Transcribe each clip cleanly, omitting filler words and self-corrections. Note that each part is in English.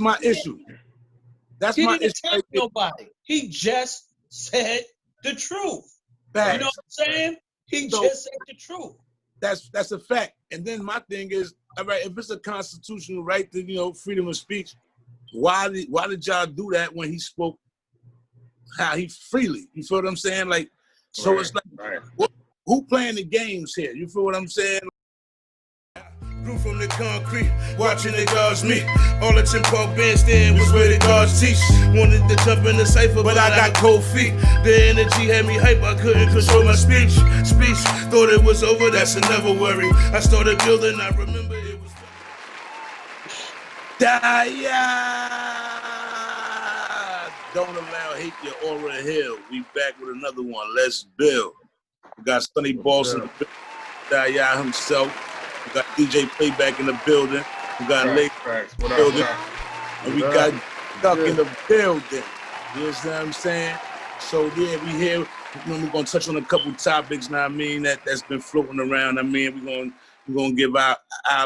my issue. That's he my didn't issue. attack nobody. He just said the truth. Facts. You know what I'm saying? He just said the truth. That's a fact. And then my thing is, all right, if it's a constitutional right to, freedom of speech, why did y'all do that when he spoke how he freely? You feel what I'm saying? Like, so it's like, who playing the games here? You feel what I'm saying? Grew from the concrete, watching the guards meet. All the Tim Park bandstand was where the guards teach. Wanted to jump in the cipher, but I got cold feet. The energy had me hype, I couldn't control my speech. Thought it was over, that's a never worry. I started building, I remember it was. Don't allow hate your aura hill. We back with another one. Let's build. We got Sonny Boss in the building. Daya himself. We got DJ Playback in the building. We got Lake in the building. And we got Duck in the building. You know what I'm saying? So yeah, we here. We're gonna touch on a couple topics. Now I mean that's been floating around. I mean we're gonna give our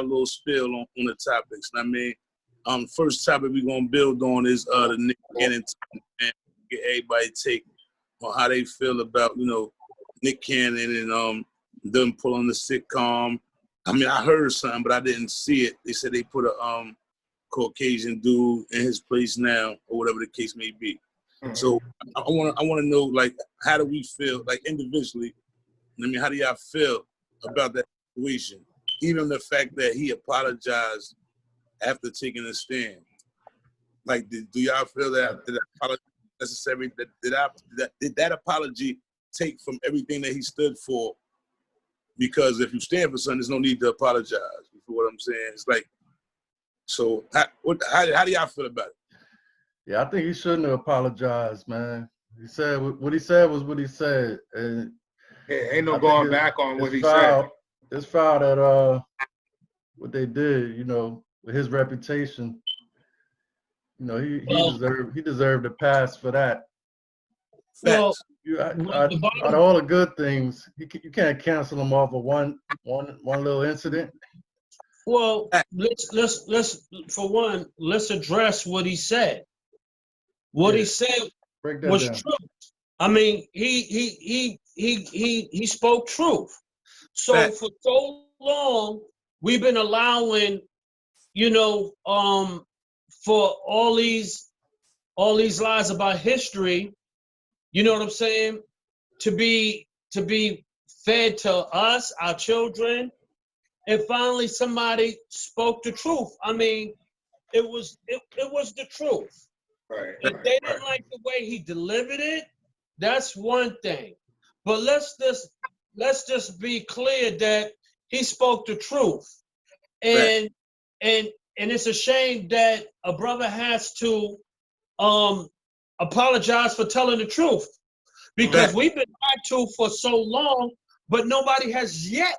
little spill on the topics. I mean, first topic we're gonna build on is the Nick Cannon and get everybody take on how they feel about Nick Cannon and them pulling the sitcom. I mean, I heard something, but I didn't see it. They said they put a Caucasian dude in his place now, or whatever the case may be. Mm-hmm. So I want to know, like, how do we feel, like, individually? I mean, how do y'all feel about that situation? Even the fact that he apologized after taking a stand. Like, do y'all feel that apology necessary? Did that apology take from everything that he stood for? Because if you stand for something, there's no need to apologize. You feel what I'm saying? It's like, so how do y'all feel about it? Yeah, I think he shouldn't have apologized, man. He said what he said was what he said, and ain't no going back on what he said. It's foul that what they did, with his reputation. He deserved a pass for that. Well, out of all the good things, you can't cancel him off of one little incident. Well, let's address what he said. What he said was true. I mean, he spoke truth. So for so long, we've been allowing, for all these lies about history. You know what I'm saying? To be fed to us, our children, and finally somebody spoke the truth. I mean, it was the truth. Right. If they didn't like the way he delivered it, that's one thing. But let's just be clear that he spoke the truth, and it's a shame that a brother has to apologize for telling the truth, because we've been lied to for so long, but nobody has yet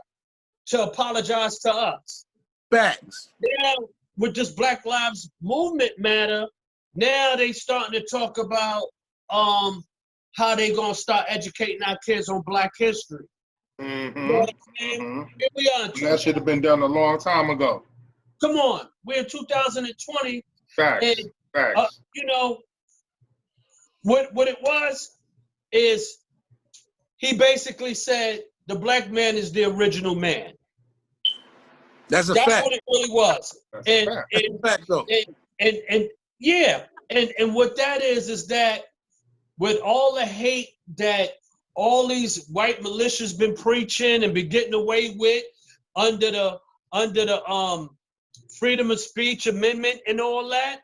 to apologize to us. Facts. Now, with this Black Lives Movement matter, now they starting to talk about how they gonna start educating our kids on Black history. Mm-hmm. You know what I'm saying? Mm-hmm. Here we are. That should have been done a long time ago. Come on, we're in 2020. Facts. And, Facts. What it was is he basically said the black man is the original man. That's a fact. That's what it really was. That's a fact though. And what that is that with all the hate that all these white militias been preaching and been getting away with under the freedom of speech amendment and all that,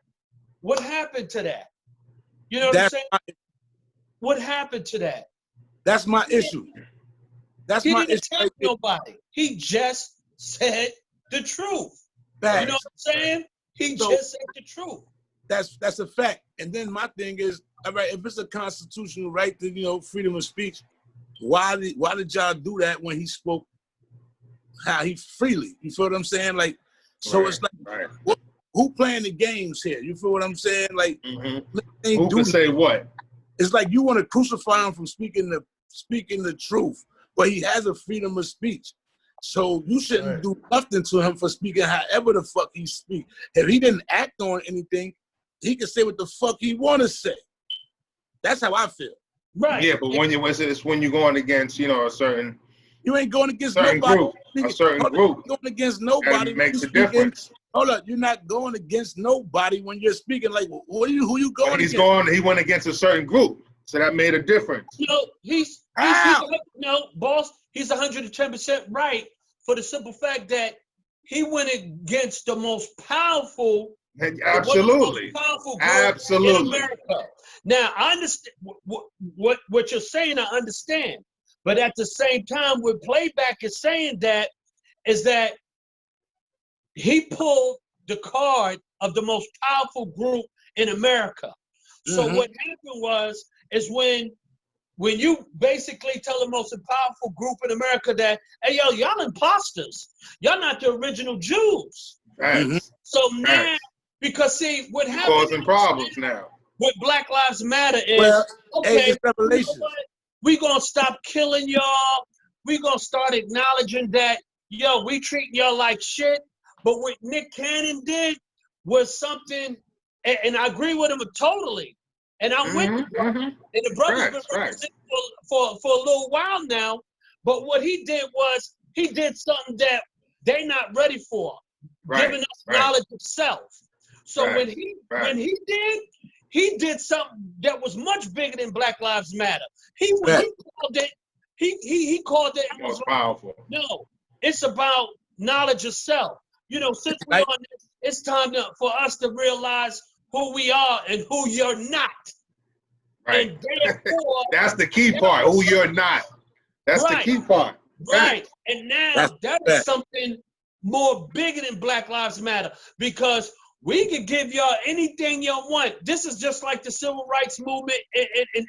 what happened to that? You know what I'm saying? What happened to that? That's my issue. That's he my didn't issue. attack nobody. He just said the truth. Facts. You know what I'm saying? He just said the truth. That's a fact. And then my thing is, all right, if it's a constitutional right to freedom of speech, why did y'all do that when he spoke how he freely? You feel what I'm saying? Like, so it's like, who playing the games here? You feel what I'm saying? Like, who can say what? It's like you want to crucify him from speaking the truth, but he has a freedom of speech. So you shouldn't do nothing to him for speaking however the fuck he speak. If he didn't act on anything, he can say what the fuck he want to say. That's how I feel. Right. Yeah, but it's when you're going against, a certain. You ain't going against certain nobody. Group, a certain group. You're going against nobody. That makes a difference. Hold up, you're not going against nobody when you're speaking. Like, who you going against? He went against a certain group, so that made a difference. He's boss. He's 110% right for the simple fact that he went against the most powerful. Absolutely. Absolutely. In America. Now, I understand what you're saying. I understand, but at the same time, what Playback is saying is that he pulled the card of the most powerful group in America. So what happened is when you basically tell the most powerful group in America that, hey, yo, y'all imposters. Y'all not the original Jews. Right. So now, because see, what happened causing problems now. What Black Lives Matter is, okay, we gonna stop killing y'all. We gonna start acknowledging that, yo, we treat y'all like shit. But what Nick Cannon did was something, and I agree with him totally. And I'm with the brother. And the brother's been representing for a little while now. But what he did was he did something that they not ready for, giving us knowledge of self. So when he did something that was much bigger than Black Lives Matter. He called it most powerful. No, it's about knowledge of self. Since we're on this, it's time for us to realize who we are and who you're not. Right. And therefore, that's the key part. Who you're not. That's the key part. Right. And now that is something more bigger than Black Lives Matter, because we can give y'all anything y'all want. This is just like the civil rights movement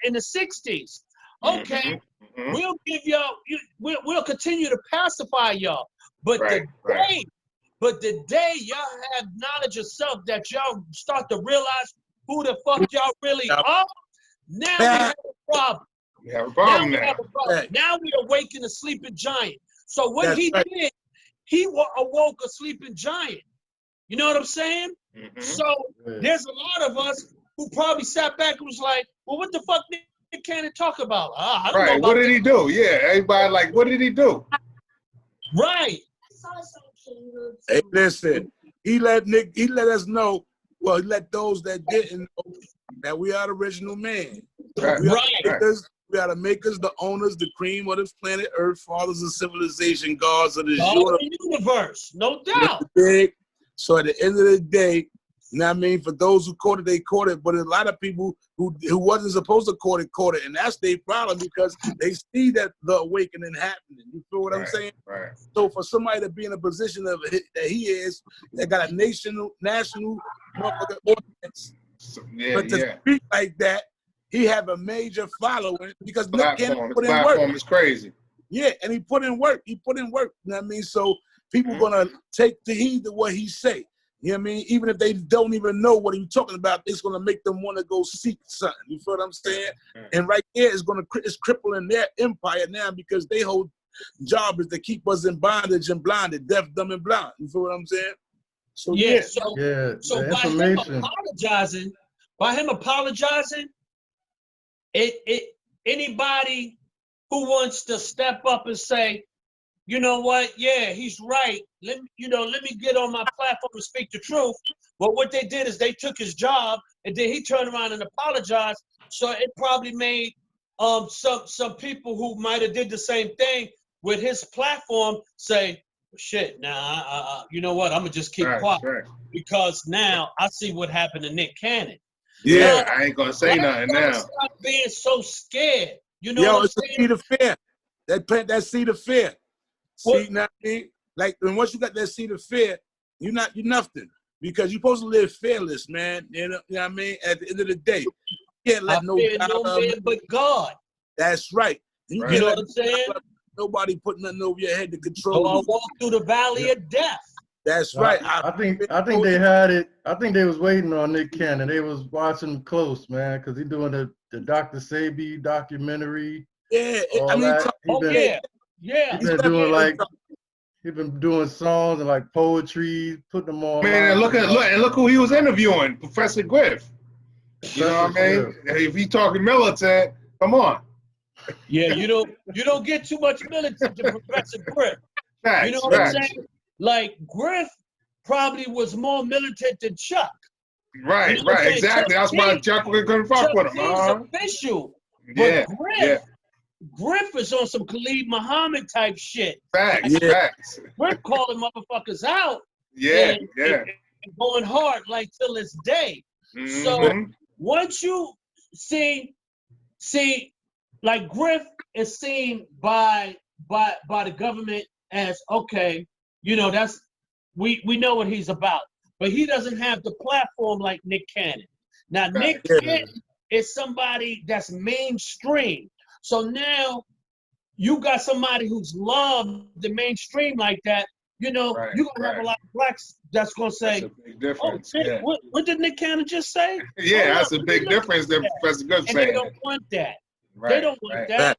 in the 60s. Okay, we'll give y'all, we'll continue to pacify y'all. But the day y'all have knowledge of self, that y'all start to realize who the fuck y'all really are, now we have a problem. We have a problem now. Now we awaken a sleeping giant. So what he did, he awoke a sleeping giant. You know what I'm saying? So there's a lot of us who probably sat back and was like, well, what the fuck Nick Cannon talk about? I don't know about what did he do? Yeah, everybody like, what did he do? Right. Hey, listen, he let us know, well, he let those that didn't know that we are the original man. We are the makers, the owners, the cream of this planet Earth, fathers of civilization, gods of the universe. No doubt. So at the end of the day, you know what I mean? For those who caught it, they caught it. But a lot of people who wasn't supposed to caught it. And that's their problem, because they see that the awakening happening. You feel what I'm saying? Right. So for somebody to be in a position that he is, that got a national motherfucking audience, but to speak like that, he have a major following because Nick Cannon put in work. Platform is crazy. Yeah, and he put in work. You know what I mean? So people gonna take the heed to what he say. You know what I mean? Even if they don't even know what he's talking about, it's gonna make them want to go seek something. You feel what I'm saying? And right there it's crippling their empire now, because they whole job is to keep us in bondage and blinded, deaf, dumb, and blind. You feel what I'm saying? So so by him apologizing, anybody who wants to step up and say, you know what? Yeah, he's right. Let me get on my platform and speak the truth. But what they did is they took his job, and then he turned around and apologized. So it probably made some people who might have did the same thing with his platform say, shit, now you know what? I'm gonna just keep quiet because now I see what happened to Nick Cannon. Yeah, I ain't gonna say nothing now. Stop being so scared. You know, it's a seed of fear. That plant that seed of fear. See, now, like, and once you got that seed of fear, you're nothing, because you're supposed to live fearless, man. You know what I mean? At the end of the day, you can't let no man but God. That's right. You know what I'm saying? Nobody put nothing over your head to control. So I walk through the valley of death. That's right. I think they had it. I think they was waiting on Nick Cannon. They was watching him close, man, because he's doing the Dr. Sebi documentary. Yeah, He's been doing like He been doing songs and like poetry, putting them on. Man, and look who he was interviewing, Professor Griff. You know what I mean? If he talking militant, come on. Yeah, you don't get too much militant to Professor Griff. Facts, You know what facts. I'm saying? Like Griff probably was more militant than Chuck. Right, You know what I'm right, saying? exactly. That's why Chuck couldn't fuck with him. Chuck D's official. Yeah, But yeah. Griff is on some Khalid Muhammad type shit. Facts, facts. Griff calling motherfuckers out. Yeah, and, yeah. and going hard like till this day. Mm-hmm. So once you see, like Griff is seen by the government as, okay, you know, that's we know what he's about. But he doesn't have the platform like Nick Cannon. Now, Nick Cannon is somebody that's mainstream. So now you got somebody who's loved the mainstream like that. You know, you're going to have a lot of blacks that's going to say, that's a big difference. Oh, what did Nick Cannon just say? Yeah, that's a big difference that Professor Good saying. And they don't want that. They don't want that.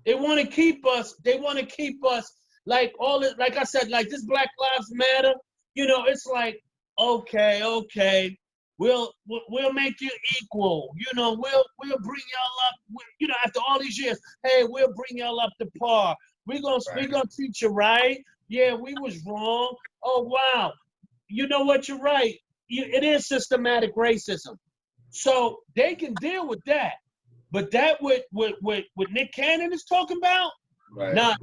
They want to keep us. They want to keep us like all this. Like I said, like this Black Lives Matter. You know, it's like okay, we'll make you equal. You know, we'll bring y'all up. You know, after all these years, hey, we'll bring y'all up to par. We gonna treat you right. Yeah, we was wrong. Oh wow, you know what? You're right. It is systematic racism. So they can deal with that. But that what Nick Cannon is talking about? Right. Nah,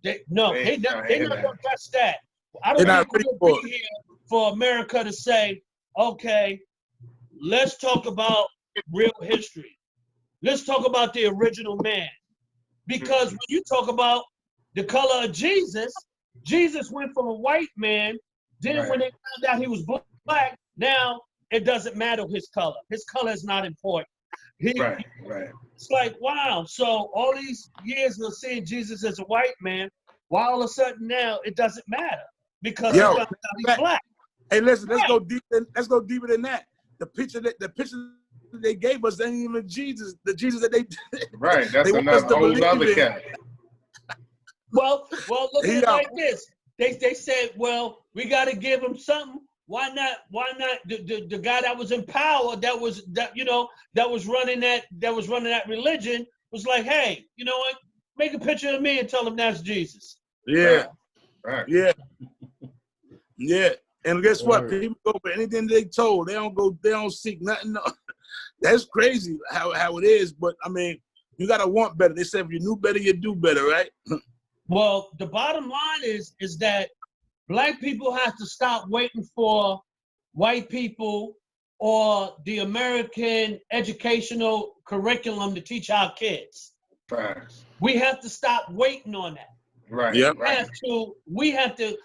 they're not gonna touch that. I don't think we'll be here for America to say, okay, let's talk about real history. Let's talk about the original man. Because when you talk about the color of Jesus, Jesus went from a white man, then when they found out he was black, now it doesn't matter his color. His color is not important. Right. It's like, wow. So all these years of seeing Jesus as a white man, why all of a sudden now it doesn't matter? Because he's black. Hey, listen, let's go deeper than that. The picture that they gave us ain't even Jesus. The Jesus that they right. That's another whole other cat. Well, look at it like this. They said, well, we got to give him something. Why not the guy that was in power that was running that religion was like, hey, you know what? Make a picture of me and tell him that's Jesus. Yeah. Right. Yeah. And guess what? People go for anything they told. They don't seek nothing. That's crazy how it is. But I mean, you gotta want better. They said if you knew better, you do better, right? Well, the bottom line is that Black people have to stop waiting for white people or the American educational curriculum to teach our kids. Facts. We have to stop waiting on that. Right. Yep. We have to.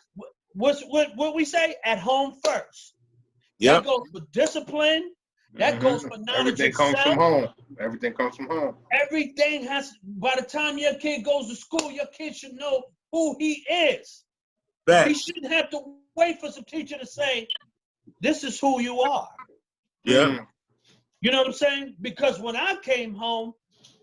What we say? At home first. Yep. That goes for discipline. That goes for knowledge Everything comes from home. Everything comes from home. Everything has. By the time your kid goes to school, your kid should know who he is. Facts. He shouldn't have to wait for some teacher to say, "This is who you are." Yeah. You know what I'm saying? Because when I came home,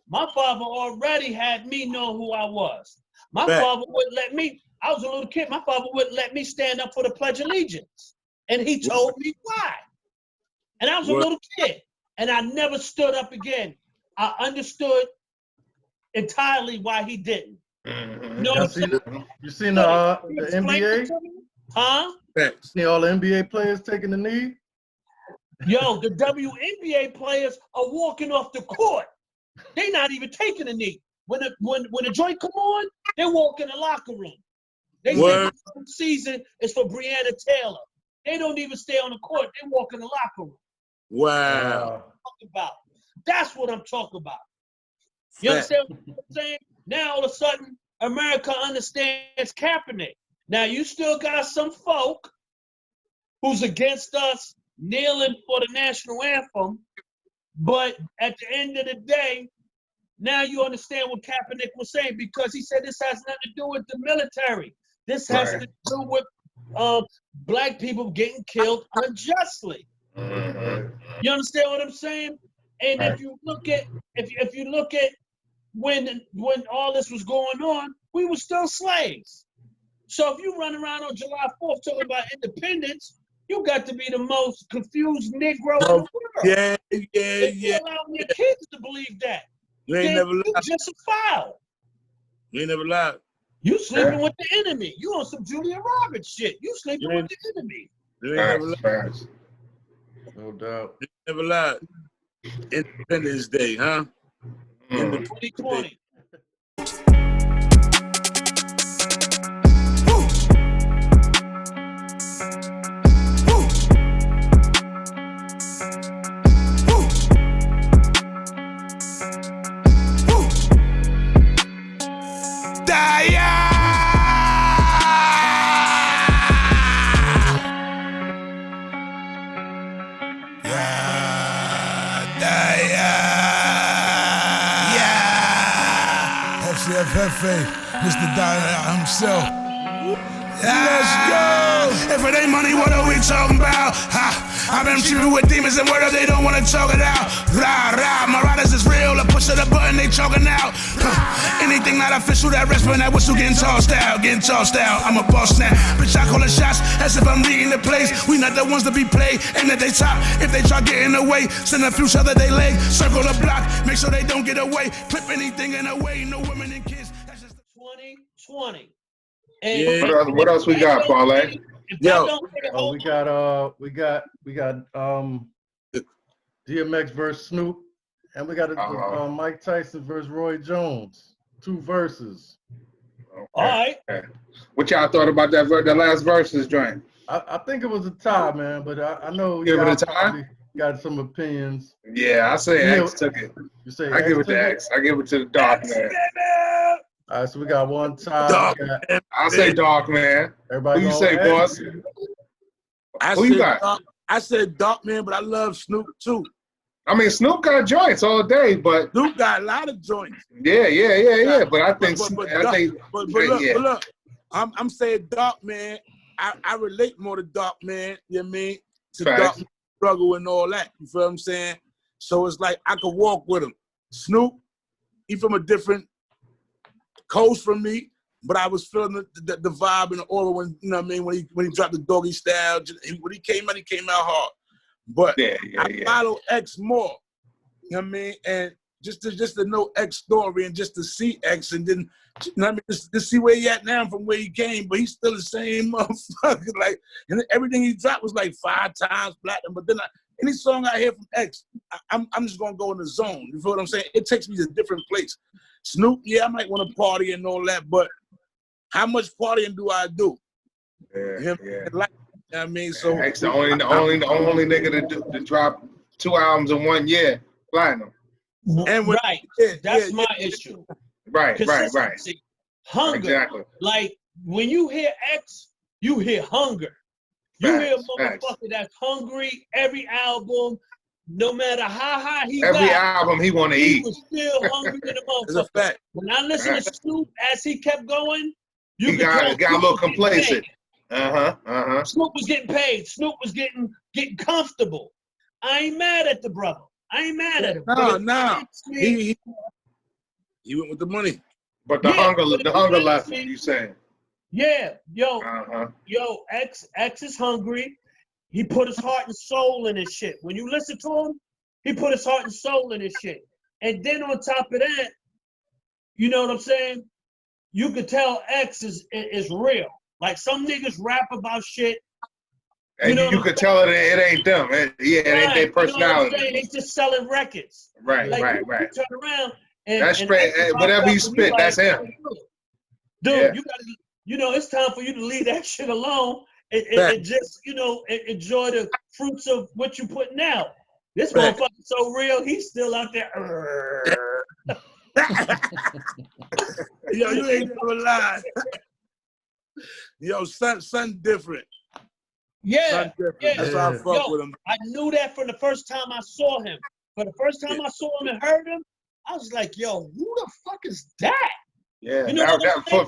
my father already had me know who I was. My father wouldn't let me. I was a little kid. My father wouldn't let me stand up for the Pledge of Allegiance. And he told me why. And I was a little kid. And I never stood up again. I understood entirely why he didn't. Mm-hmm. You know what I'm saying? You seen the NBA? Huh? See all the NBA players taking the knee? Yo, the WNBA players are walking off the court. They're not even taking a knee. When the joint come on, they walk in the locker room. They say the season is for Breonna Taylor. They don't even stay on the court. They walk in the locker room. Wow. That's what I'm talking about. You understand what I'm saying? Now all of a sudden, America understands Kaepernick. Now you still got some folk who's against us kneeling for the national anthem, but at the end of the day, now you understand what Kaepernick was saying, because he said this has nothing to do with the military. This has to do with Black people getting killed unjustly. Mm-hmm. You understand what I'm saying? And if you look at when all this was going on, we were still slaves. So if you run around on July 4th talking about independence, you got to be the most confused Negro in the world. Yeah. If you allow your kids to believe that, You ain't never lied. you just a foul. You ain't never lied. You sleeping with the enemy. You on some Julia Roberts shit. You sleeping with the enemy. You ain't never lied. No doubt. You never lied. Independence Day, huh? 2020. Hefe, Mr. Dogg himself. Let's go! If it ain't money, what are we talking about? I've been tripping with demons and word up, they don't wanna talk it out. Rah, rah, my riders is real, I push of the button, they choking out. Anything not official, that restaurant, that whistle getting tossed out. I'm a boss now. Bitch, I call the shots as if I'm leading the place. We not the ones to be played, aim at they top. If they try getting away, send a few shots that they leg. Circle the block, make sure they don't get away. Clip anything in the way, no women and kids. 2020. And what else we got, Parlay? Yo. We got DMX versus Snoop, and we got Mike Tyson versus Roy Jones. 2 verses. Okay. All right. Okay. What y'all thought about that? The last verses joint? I think it was a tie, man, but I know Give it a tie. Got some opinions. Yeah, I say X took it. You say I give it to X. I give it to the Dogg Man. All right, so we got one tie. I say Dogg Man. Everybody, who you say, boss? Who you got? I said Dogg Man, but I love Snoop too. I mean, Snoop got joints all day, but Snoop got a lot of joints. Yeah. But I think, but look, I'm saying Dogg Man. I relate more to Dogg Man. You know what I mean? To Dogg Man struggle and all that. You feel what I'm saying? So it's like I could walk with him. Snoop, he from a different coast from me, but I was feeling the vibe and the aura when, you know what I mean, when he dropped the doggy style. When he came out hard. But I follow X more. You know what I mean? And just to know X story and just to see X and then, you know what I mean, just to see where he at now from where he came, but he's still the same motherfucker. Like, and everything he dropped was like 5 times platinum. But then any song I hear from X, I'm just gonna go in the zone. You feel what I'm saying? It takes me to a different place. Snoop, yeah, I might want to party and all that, but how much partying do I do? Yeah. You know what I mean? So X the only nigga to drop 2 albums in 1 year, platinum. And that's my issue. Right. Hunger. Exactly. Like when you hear X, you hear hunger. You hear a motherfucker that's hungry every album, no matter how high he got. Every album he want to eat. He was still hungry in the motherfucker. It's a fact. When I listen to Snoop as he kept going, he got a little complacent. Snoop was getting paid. Snoop was getting comfortable. I ain't mad at the brother. I ain't mad at him. No. He went with the money. But the hunger left him, you saying? Yeah, yo, X is hungry. He put his heart and soul in his shit. When you listen to him, he put his heart and soul in his shit. And then on top of that, you know what I'm saying? You could tell X is real. Like some niggas rap about shit. And you could tell it ain't them. It ain't their personality. You know they just selling records. Right. Turn around and that's straight. Whatever he spit, that's him. Dude, you know, it's time for you to leave that shit alone and just, enjoy the fruits of what you putting out. This motherfucker so real, he's still out there. Yo, you ain't never lied. Yo, son different. Yeah. That's why I fuck with him. I knew that from the first time I saw him. For the first time I saw him and heard him, I was like, yo, who the fuck is that? Yeah,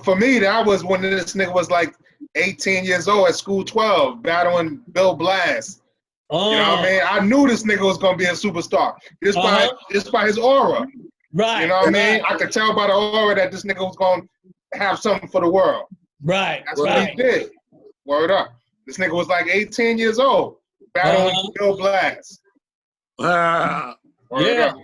for me, that was when this nigga was like 18 years old at school 12, battling Bill Blast. You know what I mean? I knew this nigga was gonna be a superstar. Just by his aura. Right. You know what I mean? I could tell by the aura that this nigga was gonna have something for the world. Right. That's what he did. Word up. This nigga was like 18 years old, battling Bill Blast. Word up.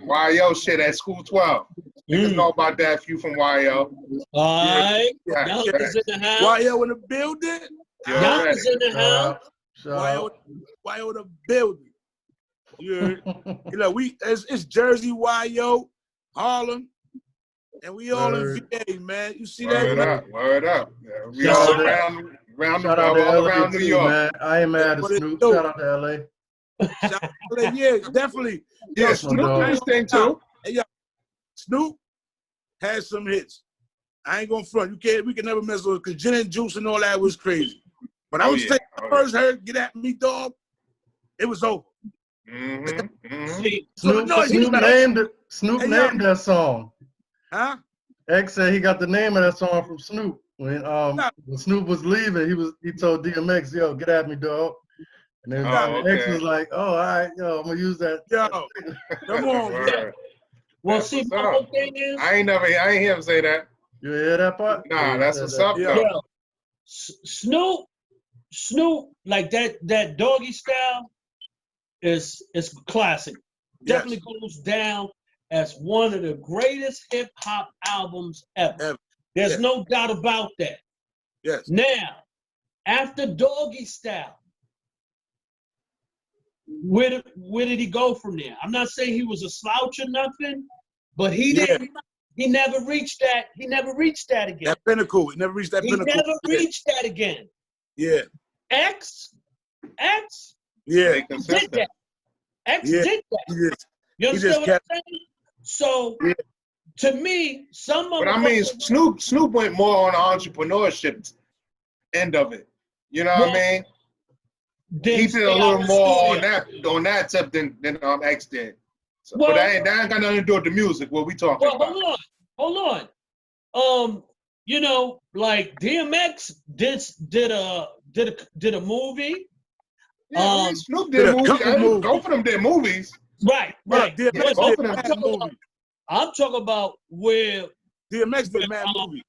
YO shit at school 12. Niggas know about that few from YO. All right. Yeah. Yonkers in the house. YO in the building. Yonkers in the house. YO in the building. You know, it's Jersey, YO, Harlem, and we all in VA, man. You see that? Word up. Yeah, we all around New York. Man. I ain't mad at Snoop. Shout out to LA. Shout out to LA. Yeah, definitely. Yeah, Snoop did his thing too. Hey, yo, Snoop had some hits. I ain't gonna front. We can never mess with it because Gin and Juice and all that was crazy. But I would say when I first heard "Get at Me, Dog," it was over. Snoop named that song. Huh? X said he got the name of that song from Snoop. When Snoop was leaving, he told DMX, "Yo, get at me, dog." And then X was like, "Oh, all right, yo, I'm gonna use that." Yo, come on, man. Well, see, my whole thing is, I ain't hear him say that. You hear that part? Nah, that's what's up, though. Yo, Snoop, like that Doggy Style is classic. Definitely goes down as one of the greatest hip hop albums ever. There's no doubt about that. Yes. Now, after Doggy Style, where did he go from there? I'm not saying he was a slouch or nothing, but he didn't. He never reached that. He never reached that again. That pinnacle. He never reached that pinnacle. He never reached that again. Yeah. X. Yeah. Did that. X did that. You understand what I'm saying? So, to me, But I mean, Snoop went more on the entrepreneurship end of it. You know what I mean? He did a little more on that tip than X did. So, but that ain't got nothing to do with the music. What we talking about? Hold on. You know, like DMX did a movie. Yeah, Snoop did a movie. Both of them did movies. Right. Both of them. I'm talking about where DMX did a mad movie.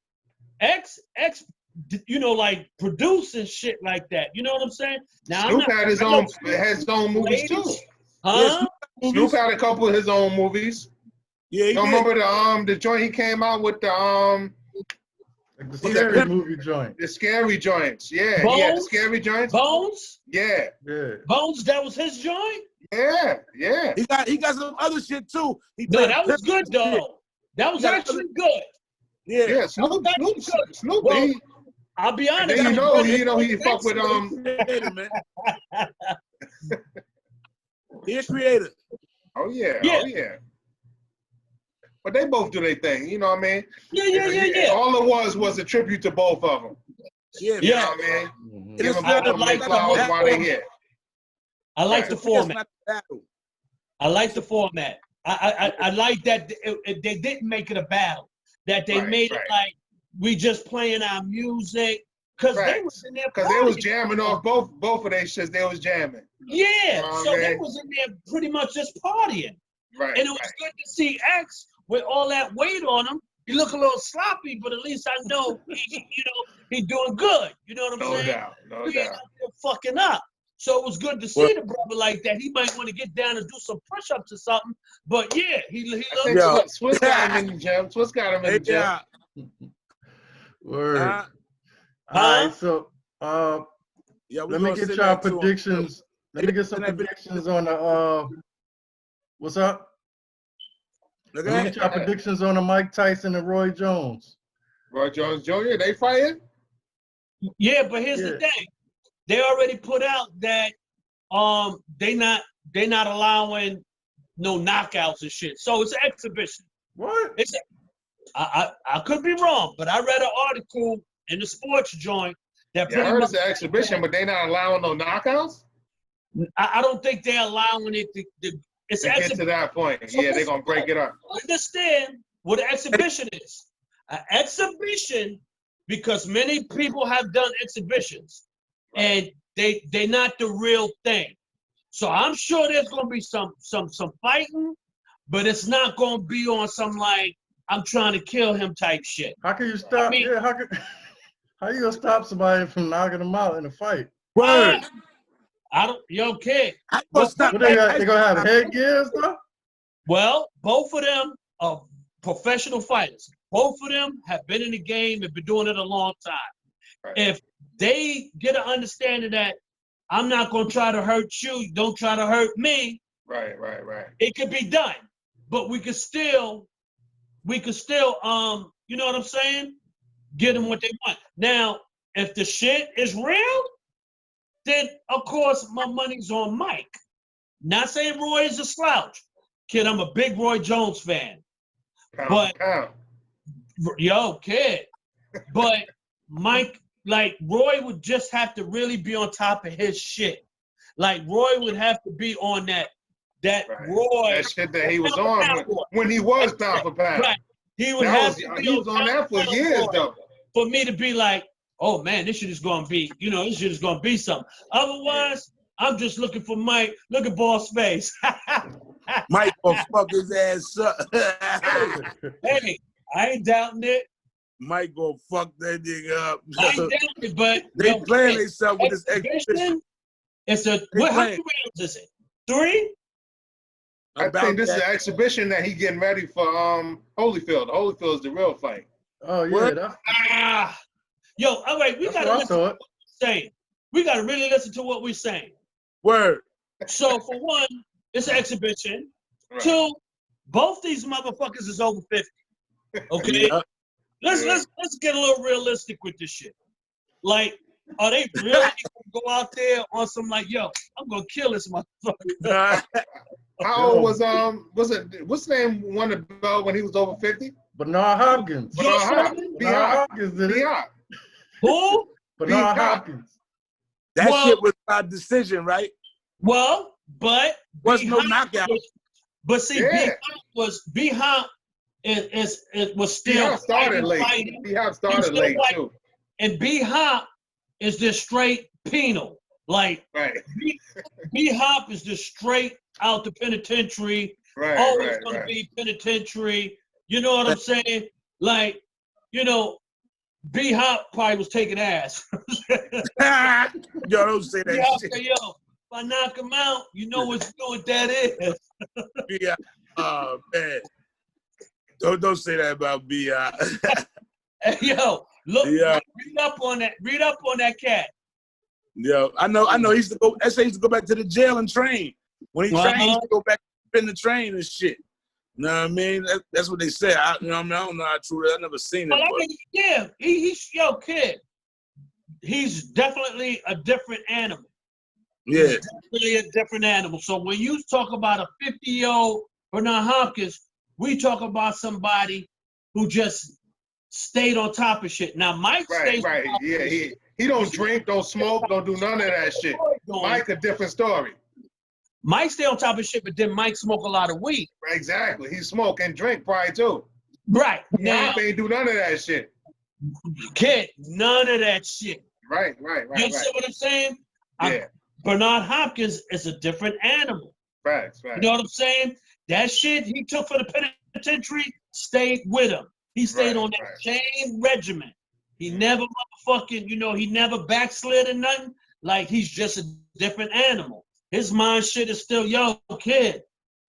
X, you know, like producing shit like that. You know what I'm saying? Now Snoop had his own movies too. Huh? Snoop had a couple of his own movies. Yeah, you remember the joint he came out with the scary movie joint. The scary joints. Yeah, Bones? he had the scary joints. Bones? Yeah. Bones, that was his joint? Yeah. He got some other shit too. No, that was good though. That was actually good. Yeah, Snoop. Well, I'll be honest. And then he fuck with creator, man. He's a creator. Oh yeah. But they both do their thing, you know what I mean? Yeah. All it was a tribute to both of them. Yeah. You know what I mean? Give them I both like flowers while they here. I like the format. I like the format. I like that they didn't make it a battle. That they made it like we just playing our music. Because they was in there. Because they was jamming off both of their shits. They was jamming. Yeah. So they was in there pretty much just partying. Right. And it was good to see X with all that weight on him. He look a little sloppy, but at least I know he's doing good. You know what I'm saying? No he doubt. ain't out there fucking up. So it was good to see the brother like that. He might want to get down and do some push-ups or something. But yeah, he looks. Swiss got him in the gym. Word. All right, so let me get y'all predictions. Let me get some predictions on the what's up? Let me get y'all predictions on the Mike Tyson and Roy Jones. Roy Jones Jr., they fighting? Yeah, but here's the thing. They already put out that they not allowing no knockouts and shit. So it's an exhibition. What? I could be wrong, but I read an article in the sports joint that I heard it's an exhibition, but they not allowing no knockouts? I don't think they're allowing it to get to that point. So they're going to break it up. Understand what an exhibition is. An exhibition, because many people have done exhibitions, and they're not the real thing. So I'm sure there's going to be some fighting, but it's not going to be on some like I'm trying to kill him type shit. How can you stop? How you gonna stop somebody from knocking them out in a fight? Word. I don't, yo, kid. What they gonna have headgears though? Well, both of them are professional fighters. Both of them have been in the game and been doing it a long time. Right. If they get an understanding that I'm not gonna try to hurt you, don't try to hurt me. Right. It could be done, but we could still, you know what I'm saying? Get them what they want. Now, if the shit is real, then of course my money's on Mike. Not saying Roy is a slouch. Kid, I'm a big Roy Jones fan. Yo, kid. But Mike, like Roy would just have to really be on top of his shit. Like Roy would have to be on that Roy. That shit that he was on when he was pound for pound. Right. He would have to be he was on that for years though. For me to be like, oh man, this shit is gonna be, this shit is gonna be something. Otherwise, I'm just looking for Mike. Look at Boss face. Mike gonna fuck his ass up. Hey, I ain't doubting it. Mike gonna fuck that nigga up. I ain't doubting it, but they playing themselves with this exhibition. It's how many rounds is it? 3? I think this is an exhibition that he getting ready for Holyfield. Holyfield is the real fight. Oh yeah. Yo, all right, we gotta listen to what we're saying. We gotta really listen to what we're saying. Word. So for one, it's an exhibition. Right. 2, both these motherfuckers is over 50. Okay. Yeah. Let's get a little realistic with this shit. Like, are they really gonna go out there on some like, yo, I'm gonna kill this motherfucker? How old what's the name won the belt when he was over 50? Bernard Hopkins. Bernard Hopkins did it. Who? Bernard Hopkins. That shit was by decision, right? Well, but was no knockout. But see, B-Hop it was still B-Hop started late. B-Hop started late too. And B-Hop is just straight penal. Like B-Hop is just straight out the penitentiary. Right. Always gonna be penitentiary. You know what I'm saying? Like, B-Hop probably was taking ass. Yo, don't say that shit. Say, yo, if I knock him out, you know what that is. Yeah. Oh man. Don't say that about B.I. Hey, yo, look, read up on that cat. Yo, I know. He used to go. He used to go back to the jail and train. When he trained, he used to go back in the train and shit. You know what I mean? That's what they say. I don't know how true that. I've never seen it. Well, he's yo kid. He's definitely a different animal. Yeah, he's definitely a different animal. So when you talk about a 50-year-old Bernard Hopkins, we talk about somebody who just stayed on top of shit. Now Mike stays right. Yeah, he don't drink, don't smoke, don't do none of that shit. Mike a different story. Mike stay on top of shit, but then Mike smoke a lot of weed. Exactly. He smoke and drink prior too. Right. Now ain't do none of that shit. Kid, none of that shit. Right. You see what I'm saying? Yeah. Bernard Hopkins is a different animal. Right. You know what I'm saying? That shit he took for the penitentiary stayed with him. He stayed on that same regimen. He never motherfucking, he never backslid or nothing. Like, he's just a different animal. His mind shit is still, yo, kid,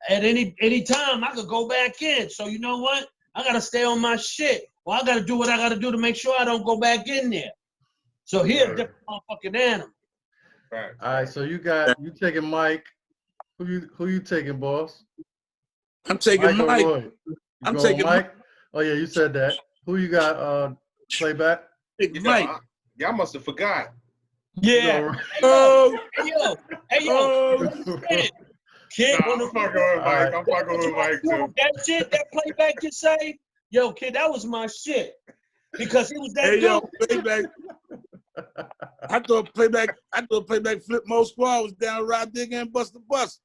at any time I could go back in. So you know what? I got to stay on my shit. Well, I got to do what I got to do to make sure I don't go back in there. So he's a different motherfucking animal. Right. All right, so you taking Mike. Who you taking, boss? I'm taking Mike. I'm taking Mike. Oh yeah, you said that. Who you got? Playback. Mike. Y'all must have forgot. Yeah. Hey yo. Kid, I'm fucking with Mike. I'm fucking with Mike too. That shit, that playback you say, yo, kid, that was my shit. Because he was that dude. Yo, playback. I thought playback Flip Mo Squad was down Rod Digger and Buster Bust.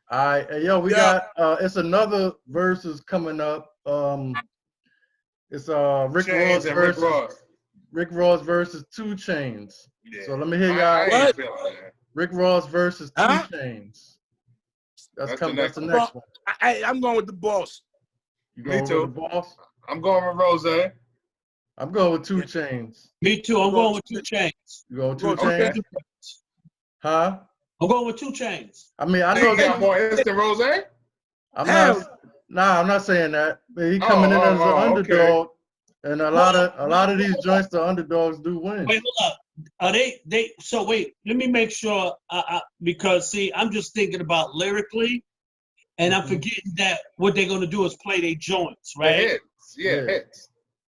All right, hey, yo, we got it's another Verzuz coming up. It's Rick Ross versus 2 Chainz. Yeah. So let me hear y'all. Rick Ross versus 2 Chainz. That's coming. That's the next one. I'm going with the boss. You going with the boss? I'm going with Rose. I'm going with 2 Chainz. Me too. I'm going with 2 Chainz. You going 2 Chainz? Huh? I'm going with 2 Chainz. I mean, I know you got more hits than Rose. I'm not saying that. But he coming in as an underdog, and a lot of these joints, the underdogs do win. Wait, hold up. Are they? So wait, let me make sure. Because see, I'm just thinking about lyrically, and I'm forgetting that what they're gonna do is play their joints, right? Hits.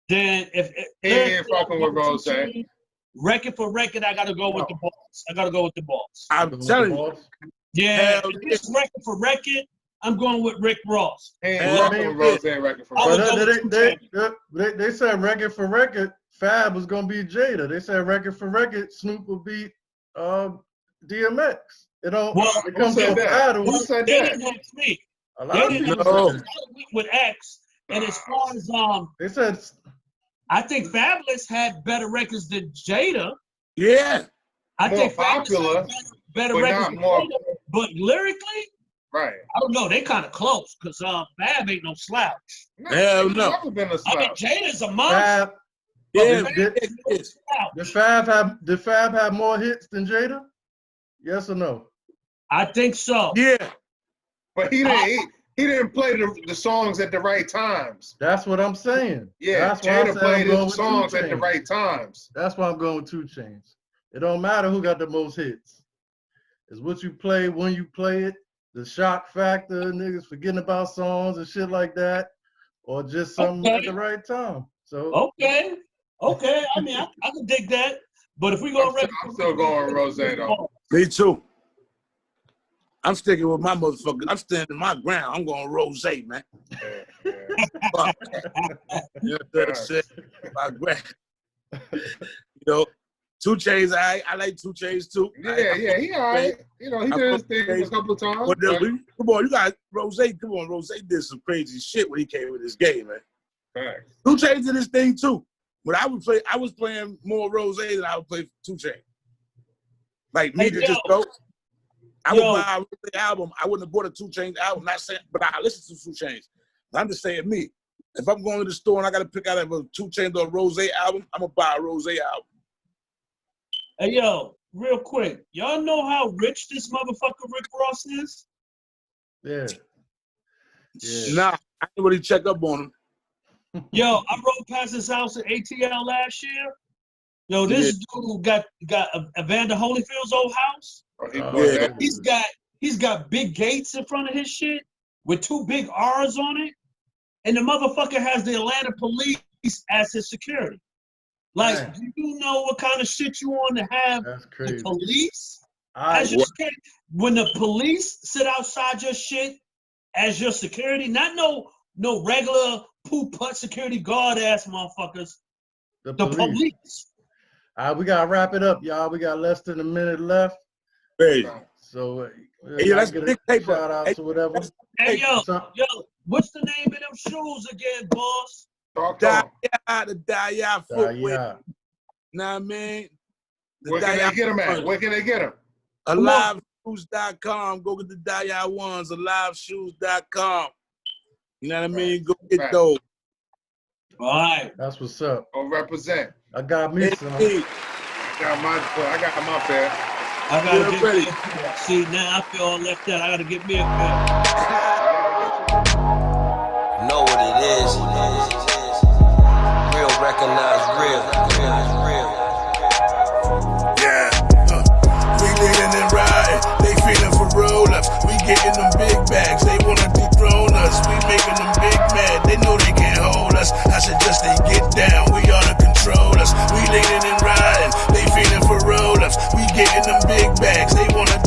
Then if he ain't fucking with Rose. Record for record, I gotta go with the boss. I'm telling you. Yeah, if it's record for record, I'm going with Rick Ross. Hey, Rose ain't record for record. They said record for record, Fab was gonna beat Jada. They said record for record, Snoop will beat DMX. It comes to a battle. Who said They that? didn't have me. A lot of people said with X, and as far as they said, I think Fabulous had better records than Jada. Yeah, I more think popular, better but records not than more. Jada, but lyrically, right? I don't know. They kind of close because Fab ain't no slouch. Hell no. Never been a slouch. I mean, Jada's a monster. Did Fab have more hits than Jada? Yes or no? I think so. Yeah, but he didn't play the songs at the right times. That's what I'm saying. Yeah, Jada played his songs at the right times. That's why I'm going with 2 Chainz. It don't matter who got the most hits. It's what you play when you play it. The shock factor, niggas forgetting about songs and shit like that, or just something at the right time. So okay. I mean, I can dig that. But if we go, I'm still going with Rose though. Me too. I'm sticking with my motherfucker. I'm standing my ground. I'm going Rose, man. Yeah. You know what I'm saying? My ground. You know, 2 Chainz, I like 2 Chainz too. Yeah, he all right. You know, he did his thing a couple of times. But come on, you got Rose. Come on, Rose did some crazy shit when he came with his game, man. Thanks. 2 Chainz did his thing too. But I was playing more Rose than I would play 2 Chainz. Like me to just go. I would buy a Rose album. I wouldn't have bought a 2 Chainz album. Not saying, but I listen to 2 Chainz. I'm just saying me. If I'm going to the store and I got to pick out a 2 Chainz or a Rose album, I'm gonna buy a Rose album. Hey yo, real quick, y'all know how rich this motherfucker Rick Ross is? Yeah. Nah, I didn't really check up on him. Yo, I rode past his house in ATL last year. Yo, this dude got Evander Holyfield's old house. He's got big gates in front of his shit with 2 big R's on it, and the motherfucker has the Atlanta police as his security. Like, do you know what kind of shit you want to have the police as your security? When the police sit outside your shit as your security, not no regular poop-putt security guard ass motherfuckers. The police. All right, we gotta wrap it up, y'all. We got less than a minute left. Hey. So let's get a shout out to whatever. Hey, yo, what's the name of them shoes again, boss? The Daya footwear. Know what I mean? Where can they get them at? Where can they get them? AliveShoes.com. Go get the Daya ones. AliveShoes.com. You know what I mean? Go get those. All right. That's what's up. Go represent. I got me some. I got my pair. I gotta get me a pair. See, now I feel all left out. I gotta get me a pair. Know what it is. Real recognize real. Yeah. We leaning and riding. They feeling for roll-ups. We getting them big bags. They wanna dethrone us. We making them big mad. They know they can't hold us. I suggest they get down. We ought to control us. We leaning and riding. They feeling for roll-ups. We getting them big bags. They wanna